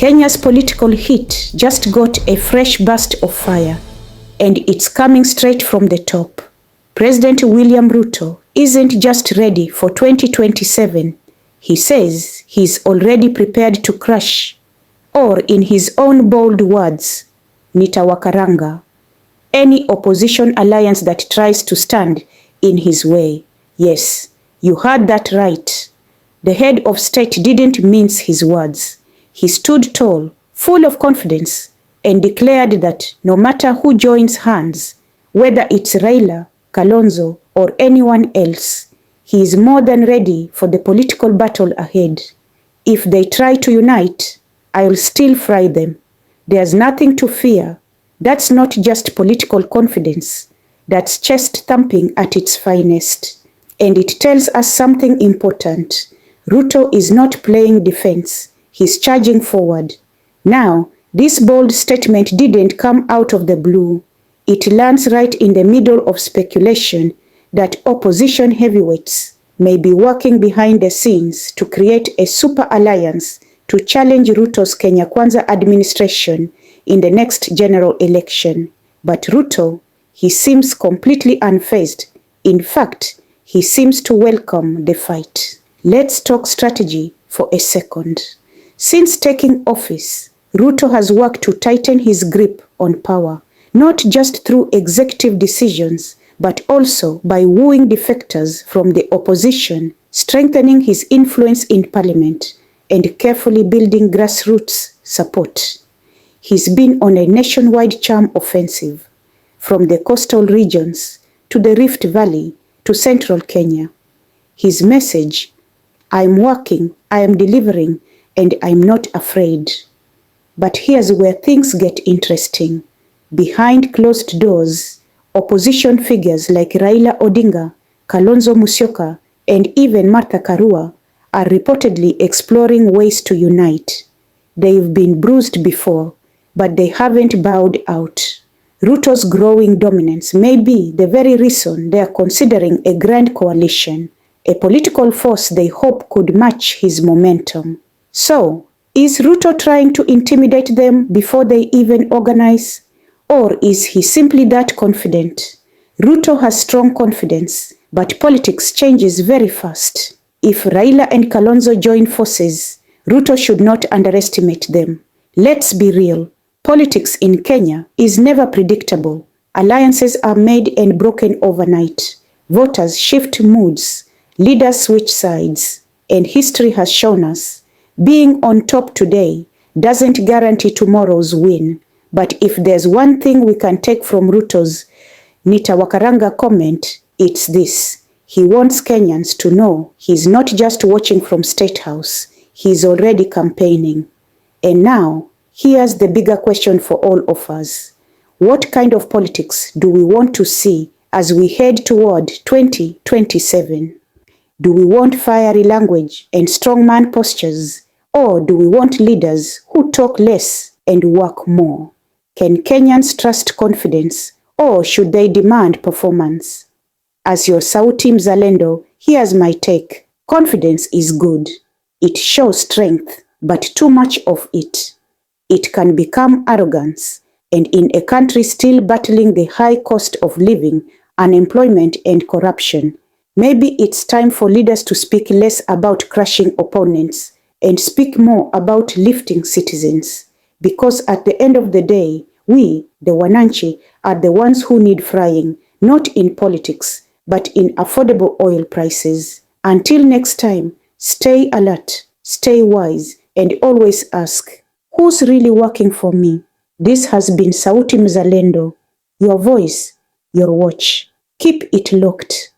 Kenya's political heat just got a fresh burst of fire, and it's coming straight from the top. President William Ruto isn't just ready for 2027. He says he's already prepared to crush, or in his own bold words, Nitawakaranga, any opposition alliance that tries to stand in his way. Yes, you heard that right. The head of state didn't mince his words. He stood tall, full of confidence, and declared that no matter who joins hands, whether it's Raila, Kalonzo, or anyone else, he is more than ready for the political battle ahead. If they try to unite, I'll still fry them. There's nothing to fear. That's not just political confidence. That's chest thumping at its finest. And it tells us something important. Ruto is not playing defense. He's charging forward. Now, this bold statement didn't come out of the blue. It lands right in the middle of speculation that opposition heavyweights may be working behind the scenes to create a super alliance to challenge Ruto's Kenya Kwanza administration in the next general election. But Ruto, he seems completely unfazed. In fact, he seems to welcome the fight. Let's talk strategy for a second. Since taking office, Ruto has worked to tighten his grip on power, not just through executive decisions, but also by wooing defectors from the opposition, strengthening his influence in parliament, and carefully building grassroots support. He's been on a nationwide charm offensive, from the coastal regions to the Rift Valley to central Kenya. His message, I'm working, I am delivering, and I'm not afraid. But here's where things get interesting. Behind closed doors, opposition figures like Raila Odinga, Kalonzo Musyoka, and even Martha Karua are reportedly exploring ways to unite. They've been bruised before, but they haven't bowed out. Ruto's growing dominance may be the very reason they are considering a grand coalition, a political force they hope could match his momentum. So, is Ruto trying to intimidate them before they even organize? Or is he simply that confident? Ruto has strong confidence, but politics changes very fast. If Raila and Kalonzo join forces, Ruto should not underestimate them. Let's be real. Politics in Kenya is never predictable. Alliances are made and broken overnight. Voters shift moods. Leaders switch sides. And history has shown us, being on top today doesn't guarantee tomorrow's win. But if there's one thing we can take from Ruto's Nitawakaranga comment, it's this. He wants Kenyans to know he's not just watching from State House, he's already campaigning. And now, here's the bigger question for all of us. What kind of politics do we want to see as we head toward 2027? Do we want fiery language and strongman postures? Or do we want leaders who talk less and work more? Can Kenyans trust confidence, or should they demand performance? As your Sauti Mzalendo, here's my take. Confidence is good. It shows strength, but too much of it can become arrogance. And in a country still battling the high cost of living, unemployment, and corruption, maybe it's time for leaders to speak less about crushing opponents and speak more about lifting citizens. Because at the end of the day, we, the Wananchi, are the ones who need frying, not in politics, but in affordable oil prices. Until next time, stay alert, stay wise, and always ask, who's really working for me? This has been Sauti Mzalendo, your voice, your watch. Keep it locked.